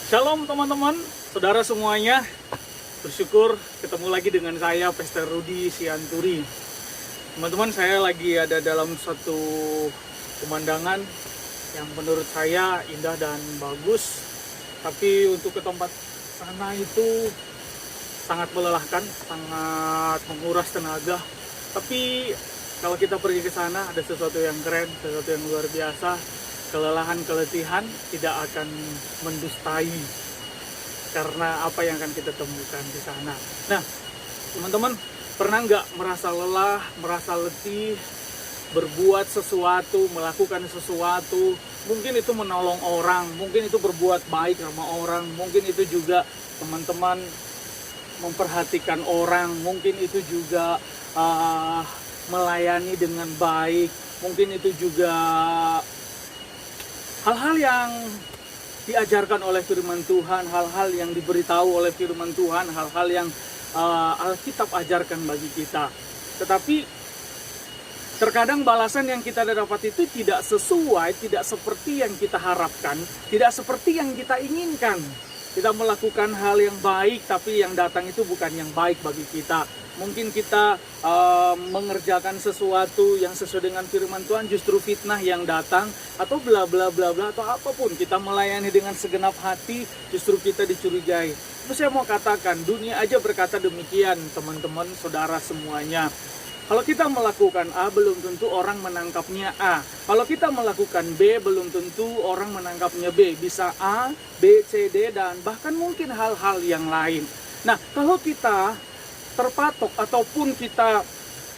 Shalom teman-teman, saudara semuanya. Bersyukur ketemu lagi dengan saya, Pastor Rudy Sianturi. Teman-teman, saya lagi ada dalam satu pemandangan yang menurut saya indah dan bagus. Tapi untuk ke tempat sana itu sangat melelahkan, sangat menguras tenaga. Tapi kalau kita pergi ke sana ada sesuatu yang keren, sesuatu yang luar biasa. Kelelahan, keletihan tidak akan mendustai karena apa yang akan kita temukan di sana. Nah, teman-teman, pernah nggak merasa lelah, merasa letih, berbuat sesuatu, melakukan sesuatu, mungkin itu menolong orang, mungkin itu berbuat baik sama orang, mungkin itu juga teman-teman memperhatikan orang, mungkin itu juga melayani dengan baik, mungkin itu juga hal-hal yang diajarkan oleh firman Tuhan, hal-hal yang diberitahu oleh firman Tuhan, hal-hal yang Alkitab ajarkan bagi kita. Tetapi terkadang balasan yang kita dapat itu tidak sesuai, tidak seperti yang kita harapkan, tidak seperti yang kita inginkan. Kita melakukan hal yang baik, tapi yang datang itu bukan yang baik bagi kita. Mungkin kita mengerjakan sesuatu yang sesuai dengan firman Tuhan, justru fitnah yang datang, atau bla bla bla bla, atau apapun. Kita melayani dengan segenap hati, justru kita dicurigai. Terus saya mau katakan, dunia aja berkata demikian, teman-teman, saudara semuanya. Kalau kita melakukan A, belum tentu orang menangkapnya A. Kalau kita melakukan B, belum tentu orang menangkapnya B. Bisa A, B, C, D, dan bahkan mungkin hal-hal yang lain. Nah, kalau kita terpatok ataupun kita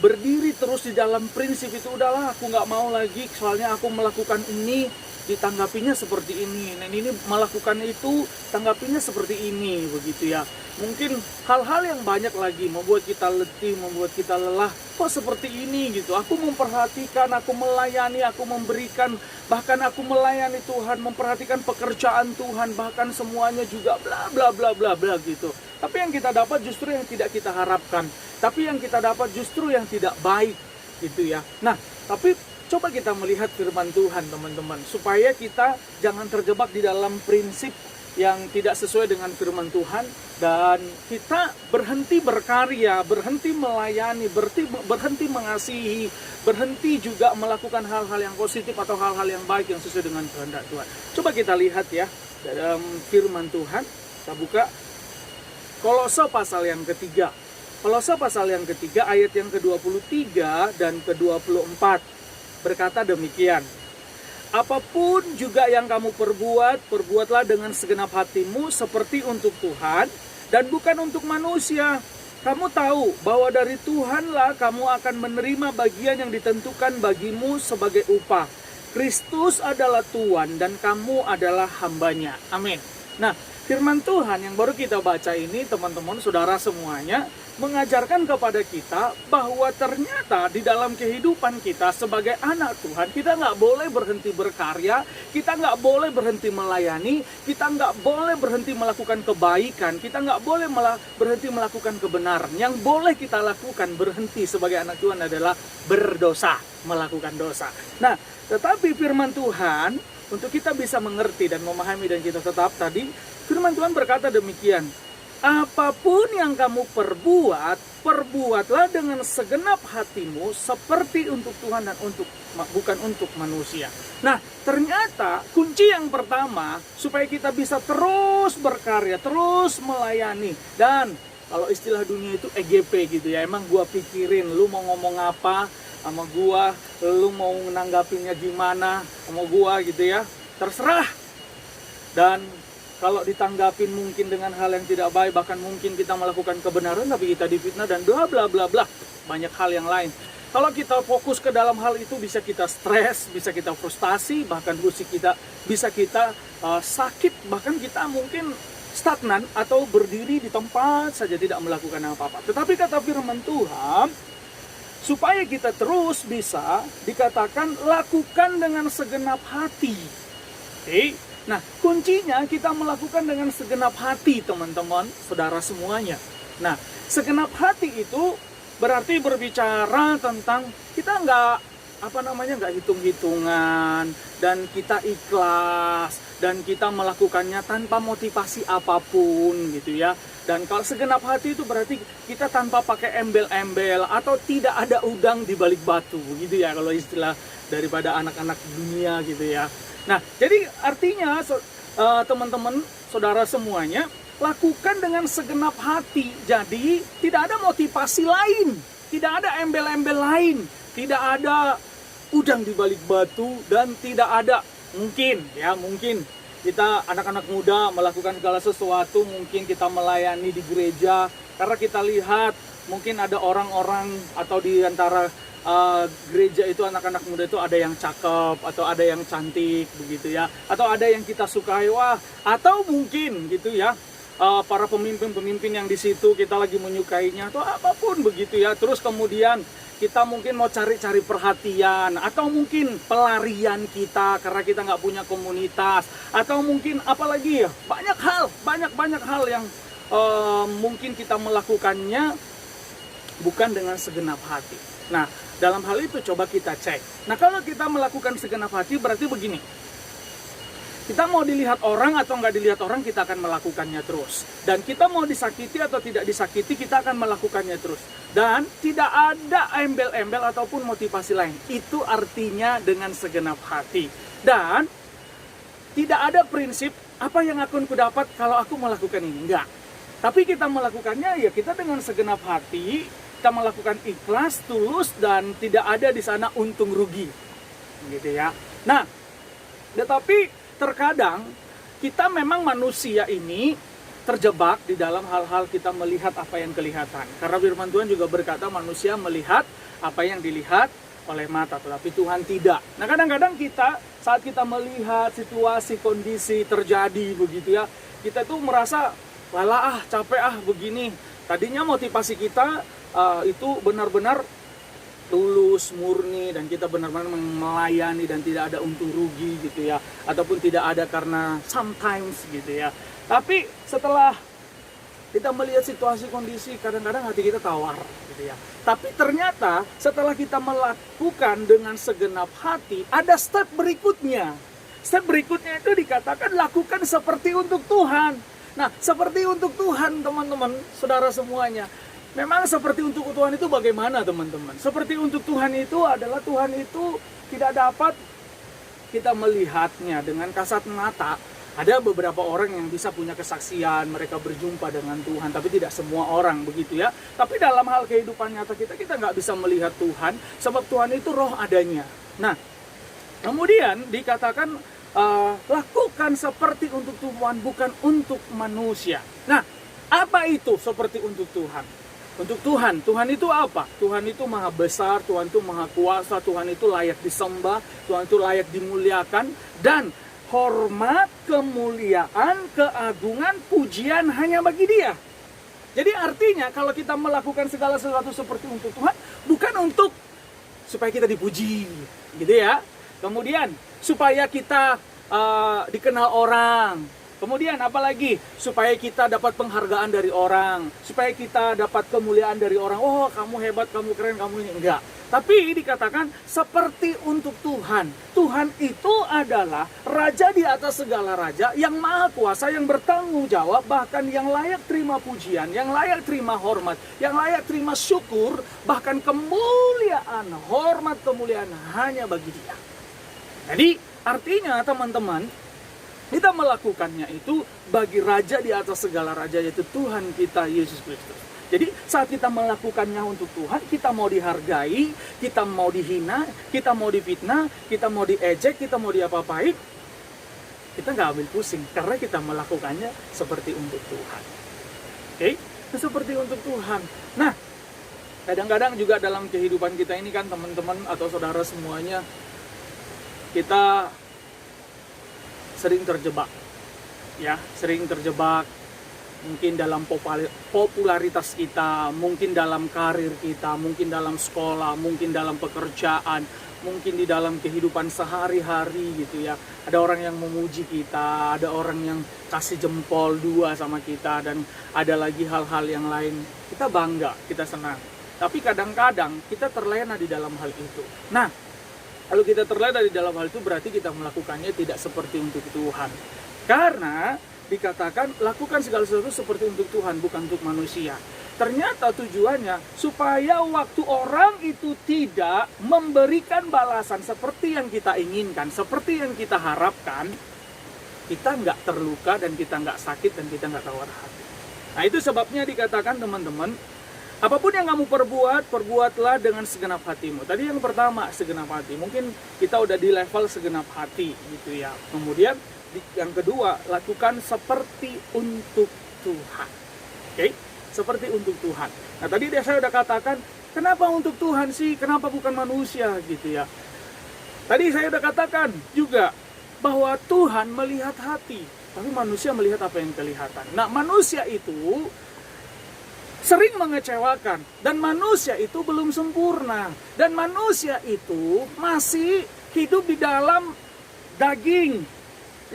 berdiri terus di dalam prinsip itu, udahlah aku nggak mau lagi, soalnya aku melakukan ini, ditanggapinya seperti ini. Dan ini melakukan itu, tanggapinya seperti ini, begitu ya. Mungkin hal-hal yang banyak lagi membuat kita letih, membuat kita lelah. Kok seperti ini gitu? Aku memperhatikan, aku melayani, aku memberikan, bahkan aku melayani Tuhan, memperhatikan pekerjaan Tuhan, bahkan semuanya juga bla bla bla bla bla gitu. Tapi yang kita dapat justru yang tidak kita harapkan. Tapi yang kita dapat justru yang tidak baik gitu ya. Nah, tapi coba kita melihat firman Tuhan, teman-teman, supaya kita jangan terjebak di dalam prinsip yang tidak sesuai dengan firman Tuhan, dan kita berhenti berkarya, berhenti melayani, berhenti mengasihi, berhenti juga melakukan hal-hal yang positif atau hal-hal yang baik yang sesuai dengan kehendak Tuhan. Coba kita lihat ya dalam firman Tuhan. Kita buka Kolose pasal yang ketiga. Kolose pasal yang ketiga ayat yang ke-23 dan ke-24 berkata demikian. Apapun juga yang kamu perbuat, perbuatlah dengan segenap hatimu seperti untuk Tuhan dan bukan untuk manusia. Kamu tahu bahwa dari Tuhanlah kamu akan menerima bagian yang ditentukan bagimu sebagai upah. Kristus adalah Tuhan dan kamu adalah hambanya. Amin. Nah, firman Tuhan yang baru kita baca ini, teman-teman, saudara semuanya, mengajarkan kepada kita bahwa ternyata di dalam kehidupan kita sebagai anak Tuhan, kita nggak boleh berhenti berkarya, kita nggak boleh berhenti melayani, kita nggak boleh berhenti melakukan kebaikan, kita nggak boleh berhenti melakukan kebenaran. Yang boleh kita lakukan berhenti sebagai anak Tuhan adalah berdosa, melakukan dosa. Nah, tetapi firman Tuhan, untuk kita bisa mengerti dan memahami dan kita tetap tadi, firman Tuhan berkata demikian. Apapun yang kamu perbuat, perbuatlah dengan segenap hatimu seperti untuk Tuhan dan bukan untuk manusia. Nah, ternyata kunci yang pertama supaya kita bisa terus berkarya, terus melayani, dan kalau istilah dunia itu EGP gitu ya. Emang gua pikirin lu mau ngomong apa sama gua, lu mau nanggapinnya gimana sama gua gitu ya. Terserah. Dan kalau ditanggapin mungkin dengan hal yang tidak baik, bahkan mungkin kita melakukan kebenaran tapi kita difitnah dan bla bla bla bla, banyak hal yang lain. Kalau kita fokus ke dalam hal itu, bisa kita stres, bisa kita frustasi, bahkan bisa kita sakit, bahkan kita mungkin stagnan atau berdiri di tempat saja tidak melakukan apa-apa. Tetapi kata firman Tuhan, supaya kita terus bisa dikatakan lakukan dengan segenap hati. Oke? Nah, kuncinya kita melakukan dengan segenap hati, teman-teman, saudara semuanya. Nah, segenap hati itu berarti berbicara tentang kita nggak nggak hitung-hitungan, dan kita ikhlas, dan kita melakukannya tanpa motivasi apapun gitu ya. Dan kalau segenap hati itu berarti kita tanpa pakai embel-embel atau tidak ada udang di balik batu gitu ya, kalau istilah daripada anak-anak dunia gitu ya. Nah, jadi artinya teman-teman, saudara semuanya, lakukan dengan segenap hati. Jadi tidak ada motivasi lain, tidak ada embel-embel lain, tidak ada udang di balik batu, dan tidak ada mungkin kita anak-anak muda melakukan segala sesuatu, mungkin kita melayani di gereja karena kita lihat mungkin ada orang-orang atau di antara gereja itu anak-anak muda itu ada yang cakep atau ada yang cantik begitu ya, atau ada yang kita sukai, atau mungkin gitu ya, para pemimpin-pemimpin yang di situ kita lagi menyukainya atau apapun begitu ya. Terus kemudian kita mungkin mau cari-cari perhatian, atau mungkin pelarian kita karena kita nggak punya komunitas, atau mungkin apalagi ya, banyak hal yang mungkin kita melakukannya bukan dengan segenap hati. Nah, dalam hal itu coba kita cek. Nah, kalau kita melakukan segenap hati berarti begini, kita mau dilihat orang atau nggak dilihat orang, kita akan melakukannya terus. Dan kita mau disakiti atau tidak disakiti, kita akan melakukannya terus. Dan tidak ada embel-embel ataupun motivasi lain. Itu artinya dengan segenap hati. Dan tidak ada prinsip apa yang akan kudapat kalau aku melakukan ini. Enggak. Tapi kita melakukannya ya kita dengan segenap hati, kita melakukan ikhlas, tulus, dan tidak ada di sana untung rugi. Gitu ya. Nah, tetapi terkadang kita memang manusia ini terjebak di dalam hal-hal kita melihat apa yang kelihatan. Karena firman Tuhan juga berkata manusia melihat apa yang dilihat oleh mata, tetapi Tuhan tidak. Nah, kadang-kadang kita saat kita melihat situasi kondisi terjadi begitu ya, kita tuh merasa lelah, capek begini. Tadinya motivasi kita itu benar-benar tulus, murni, dan kita benar-benar melayani dan tidak ada untung rugi gitu ya, ataupun tidak ada karena sometimes gitu ya. Tapi setelah kita melihat situasi kondisi, kadang-kadang hati kita tawar gitu ya. Tapi ternyata setelah kita melakukan dengan segenap hati, ada step berikutnya. Step berikutnya itu dikatakan lakukan seperti untuk Tuhan. Nah, seperti untuk Tuhan, teman-teman, saudara semuanya. Memang seperti untuk Tuhan itu bagaimana, teman-teman? Seperti untuk Tuhan itu adalah Tuhan itu tidak dapat kita melihatnya dengan kasat mata. Ada beberapa orang yang bisa punya kesaksian, mereka berjumpa dengan Tuhan, tapi tidak semua orang begitu ya. Tapi dalam hal kehidupan nyata kita nggak bisa melihat Tuhan, sebab Tuhan itu roh adanya. Nah, kemudian dikatakan lakukan seperti untuk Tuhan, bukan untuk manusia. Nah, apa itu seperti untuk Tuhan? Untuk Tuhan, Tuhan itu apa? Tuhan itu maha besar, Tuhan itu maha kuasa, Tuhan itu layak disembah, Tuhan itu layak dimuliakan, dan hormat, kemuliaan, keagungan, pujian hanya bagi Dia. Jadi artinya kalau kita melakukan segala sesuatu seperti untuk Tuhan, bukan untuk supaya kita dipuji, gitu ya. Kemudian supaya kita dikenal orang. Kemudian apalagi? Supaya kita dapat penghargaan dari orang, supaya kita dapat kemuliaan dari orang. Oh, kamu hebat, kamu keren, kamu ini. Enggak. Tapi dikatakan seperti untuk Tuhan. Tuhan itu adalah Raja di atas segala raja, yang maha kuasa, yang bertanggung jawab, bahkan yang layak terima pujian, yang layak terima hormat, yang layak terima syukur, bahkan kemuliaan, hormat, kemuliaan hanya bagi Dia. Jadi artinya teman-teman, kita melakukannya itu bagi Raja di atas segala raja, yaitu Tuhan kita Yesus Kristus. Jadi saat kita melakukannya untuk Tuhan, kita mau dihargai, kita mau dihina, kita mau difitnah, kita mau diejek, kita mau diapa-apain, kita nggak ambil pusing karena kita melakukannya seperti untuk Tuhan. Oke? Seperti untuk Tuhan. Nah, kadang-kadang juga dalam kehidupan kita ini kan teman-teman atau saudara semuanya, kita sering terjebak, ya, sering terjebak mungkin dalam popularitas kita, mungkin dalam karir kita, mungkin dalam sekolah, mungkin dalam pekerjaan, mungkin di dalam kehidupan sehari-hari gitu ya. Ada orang yang memuji kita, ada orang yang kasih jempol dua sama kita, dan ada lagi hal-hal yang lain. Kita bangga, kita senang. Tapi kadang-kadang kita terlena di dalam hal itu. Nah, Kalau kita terlena di dalam hal itu berarti kita melakukannya tidak seperti untuk Tuhan. Karena dikatakan lakukan segala sesuatu seperti untuk Tuhan, bukan untuk manusia. Ternyata tujuannya supaya waktu orang itu tidak memberikan balasan seperti yang kita inginkan, seperti yang kita harapkan, kita nggak terluka dan kita nggak sakit dan kita nggak tawar hati. Nah itu sebabnya dikatakan teman-teman, apapun yang kamu perbuat, perbuatlah dengan segenap hatimu. Tadi yang pertama, segenap hati. Mungkin kita udah di level segenap hati gitu ya. Kemudian yang kedua, lakukan seperti untuk Tuhan. Oke? Seperti untuk Tuhan. Nah tadi saya udah katakan, kenapa untuk Tuhan sih? Kenapa bukan manusia gitu ya? Tadi saya udah katakan juga bahwa Tuhan melihat hati, tapi manusia melihat apa yang kelihatan. Nah manusia itu sering mengecewakan, dan manusia itu belum sempurna, dan manusia itu masih hidup di dalam daging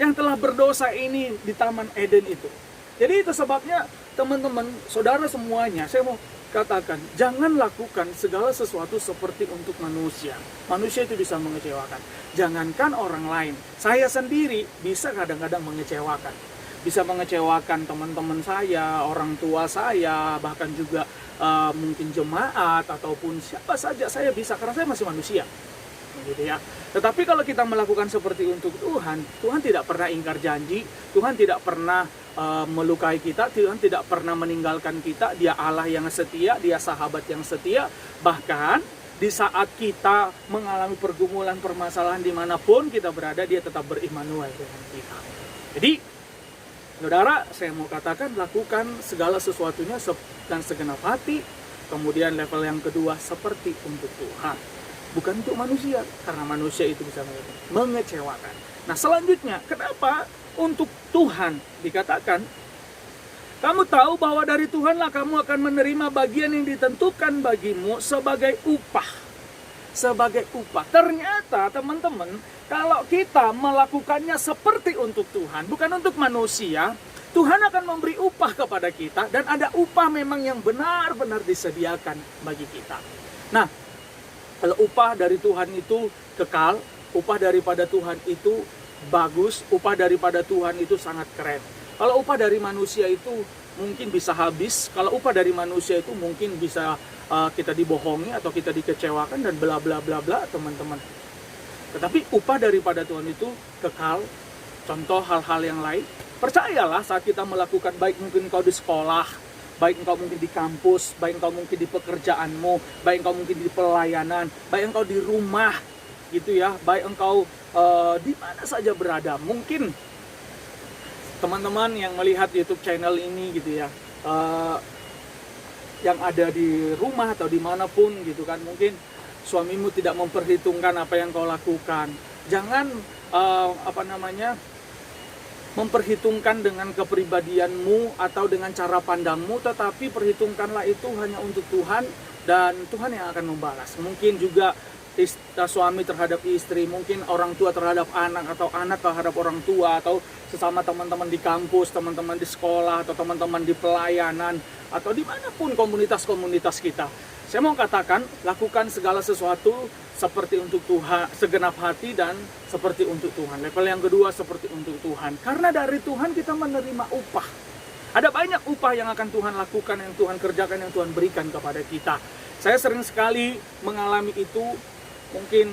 yang telah berdosa ini di Taman Eden itu. Jadi itu sebabnya teman-teman, saudara semuanya, saya mau katakan, jangan lakukan segala sesuatu seperti untuk manusia. Manusia itu bisa mengecewakan. Jangankan orang lain, saya sendiri bisa kadang-kadang mengecewakan. Bisa mengecewakan teman-teman saya, orang tua saya, bahkan juga mungkin jemaat ataupun siapa saja saya bisa, karena saya masih manusia. Gitu ya. Tetapi kalau kita melakukan seperti untuk Tuhan, Tuhan tidak pernah ingkar janji, Tuhan tidak pernah melukai kita, Tuhan tidak pernah meninggalkan kita. Dia Allah yang setia, Dia sahabat yang setia. Bahkan di saat kita mengalami pergumulan, permasalahan dimanapun kita berada, Dia tetap berimanuel dengan kita. Jadi saudara, saya mau katakan, lakukan segala sesuatunya dan segenap hati. Kemudian level yang kedua, seperti untuk Tuhan, bukan untuk manusia, karena manusia itu bisa mengecewakan. Nah selanjutnya, kenapa untuk Tuhan dikatakan, kamu tahu bahwa dari Tuhanlah kamu akan menerima bagian yang ditentukan bagimu sebagai upah. Sebagai upah. Ternyata teman-teman, kalau kita melakukannya seperti untuk Tuhan, bukan untuk manusia, Tuhan akan memberi upah kepada kita, dan ada upah memang yang benar-benar disediakan bagi kita. Nah, kalau upah dari Tuhan itu kekal, upah daripada Tuhan itu bagus, upah daripada Tuhan itu sangat keren. Kalau upah dari manusia itu mungkin bisa habis, kalau upah dari manusia itu mungkin bisa kita dibohongi atau kita dikecewakan dan bla bla bla bla, teman-teman. Tetapi upah daripada Tuhan itu kekal. Contoh hal-hal yang lain, percayalah saat kita melakukan, baik mungkin kau di sekolah, baik engkau mungkin di kampus, baik engkau mungkin di pekerjaanmu, baik engkau mungkin di pelayanan, baik engkau di rumah gitu ya, baik engkau di mana saja berada. Mungkin teman-teman yang melihat YouTube channel ini gitu ya, yang ada di rumah atau dimanapun gitu kan, mungkin suamimu tidak memperhitungkan apa yang kau lakukan. Jangan memperhitungkan dengan kepribadianmu atau dengan cara pandangmu, tetapi perhitungkanlah itu hanya untuk Tuhan, dan Tuhan yang akan membalas. Mungkin juga suami terhadap istri, mungkin orang tua terhadap anak, atau anak terhadap orang tua, atau sesama teman-teman di kampus, teman-teman di sekolah, atau teman-teman di pelayanan, atau dimanapun komunitas-komunitas kita. Saya mau katakan, lakukan segala sesuatu seperti untuk Tuhan, segenap hati dan seperti untuk Tuhan. Level yang kedua, seperti untuk Tuhan. Karena dari Tuhan kita menerima upah. Ada banyak upah yang akan Tuhan lakukan, yang Tuhan kerjakan, yang Tuhan berikan kepada kita. Saya sering sekali mengalami itu. Mungkin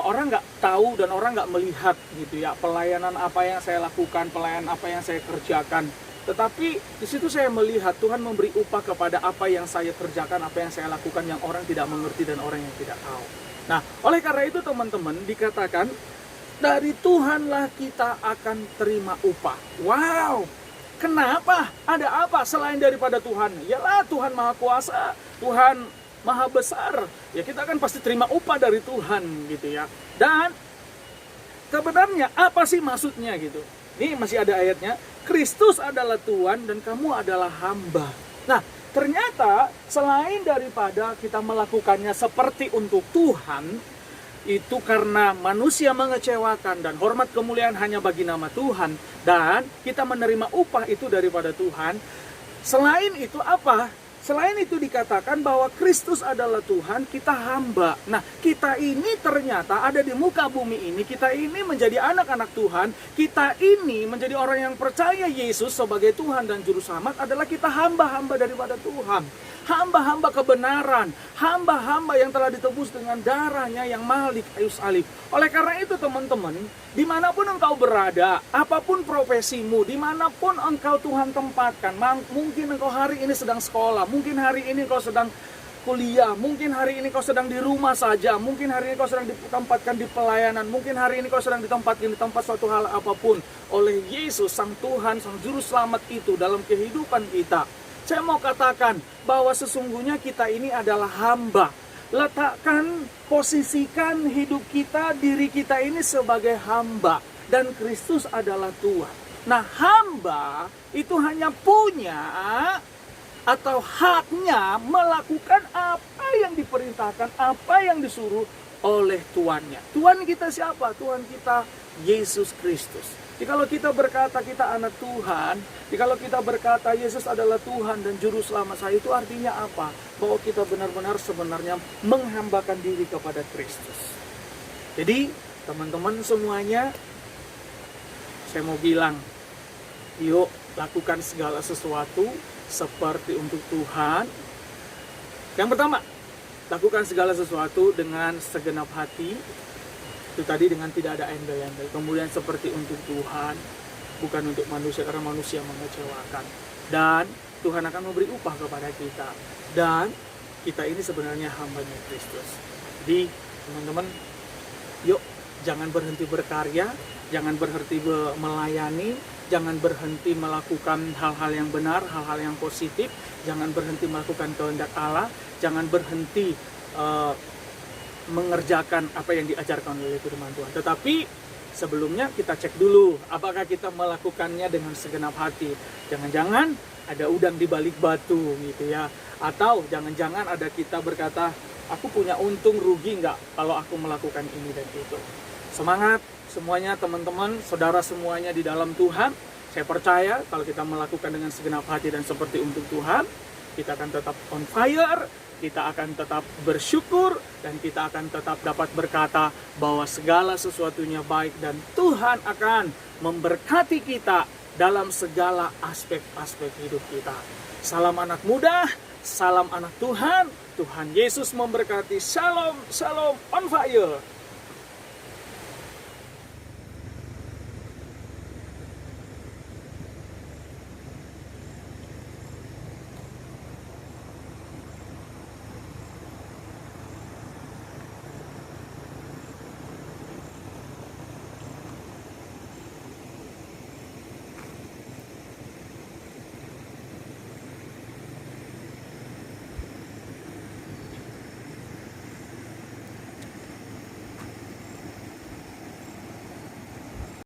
orang nggak tahu dan orang nggak melihat gitu ya, pelayanan apa yang saya lakukan, pelayanan apa yang saya kerjakan. Tetapi di situ saya melihat Tuhan memberi upah kepada apa yang saya kerjakan, apa yang saya lakukan, yang orang tidak mengerti dan orang yang tidak tahu. Nah, oleh karena itu teman-teman, dikatakan dari Tuhanlah kita akan terima upah. Wow, kenapa? Ada apa selain daripada Tuhan? Yalah, Tuhan Maha Kuasa, Tuhan Maha Besar. Ya kita kan pasti terima upah dari Tuhan gitu ya. Dan sebenarnya apa sih maksudnya gitu? Ini masih ada ayatnya. Kristus adalah Tuhan dan kamu adalah hamba. Nah, ternyata selain daripada kita melakukannya seperti untuk Tuhan, itu karena manusia mengecewakan dan hormat kemuliaan hanya bagi nama Tuhan, dan kita menerima upah itu daripada Tuhan. Selain itu apa? Selain itu dikatakan bahwa Kristus adalah Tuhan, kita hamba. Nah, kita ini ternyata ada di muka bumi ini, kita ini menjadi anak-anak Tuhan, kita ini menjadi orang yang percaya Yesus sebagai Tuhan dan Juru Selamat adalah kita hamba-hamba daripada Tuhan. Hamba-hamba kebenaran, hamba-hamba yang telah ditebus dengan darahnya yang mahal di kayu salib. Oleh karena itu teman-teman, dimanapun engkau berada, apapun profesimu, dimanapun engkau Tuhan tempatkan, mungkin engkau hari ini sedang sekolah, mungkin hari ini engkau sedang kuliah, mungkin hari ini kau sedang di rumah saja, mungkin hari ini kau sedang ditempatkan di pelayanan, mungkin hari ini kau sedang ditempatkan di tempat suatu hal apapun oleh Yesus, Sang Tuhan, Sang Juru Selamat itu dalam kehidupan kita. Saya mau katakan bahwa sesungguhnya kita ini adalah hamba. Letakkan, posisikan hidup kita, diri kita ini sebagai hamba. Dan Kristus adalah Tuhan. Nah, hamba itu hanya punya atau haknya melakukan apa yang diperintahkan, apa yang disuruh oleh tuannya. Tuhan kita siapa? Tuhan kita Yesus Kristus. Jikalau kita berkata kita anak Tuhan, jikalau kita berkata Yesus adalah Tuhan dan Juru Selamat saya, itu artinya apa? Bahwa kita benar-benar sebenarnya menghambakan diri kepada Kristus. Jadi teman-teman semuanya, saya mau bilang, yuk lakukan segala sesuatu seperti untuk Tuhan. Yang pertama, lakukan segala sesuatu dengan segenap hati. Itu tadi dengan tidak ada endai-endai. Kemudian seperti untuk Tuhan, bukan untuk manusia, karena manusia mengecewakan. Dan Tuhan akan memberi upah kepada kita. Dan kita ini sebenarnya hambanya Kristus. Jadi teman-teman, yuk jangan berhenti berkarya, jangan berhenti melayani, jangan berhenti melakukan hal-hal yang benar, hal-hal yang positif, jangan berhenti melakukan kehendak Allah, jangan berhenti mengerjakan apa yang diajarkan oleh firman Tuhan. Tetapi sebelumnya kita cek dulu apakah kita melakukannya dengan segenap hati. Jangan-jangan ada udang di balik batu gitu ya. Atau jangan-jangan ada kita berkata, aku punya untung rugi nggak kalau aku melakukan ini dan itu. Semangat semuanya teman-teman, saudara semuanya di dalam Tuhan. Saya percaya kalau kita melakukan dengan segenap hati dan seperti untuk Tuhan, kita akan tetap on fire, kita akan tetap bersyukur, dan kita akan tetap dapat berkata bahwa segala sesuatunya baik dan Tuhan akan memberkati kita dalam segala aspek-aspek hidup kita. Salam anak muda, salam anak Tuhan, Tuhan Yesus memberkati. Shalom, shalom on fire.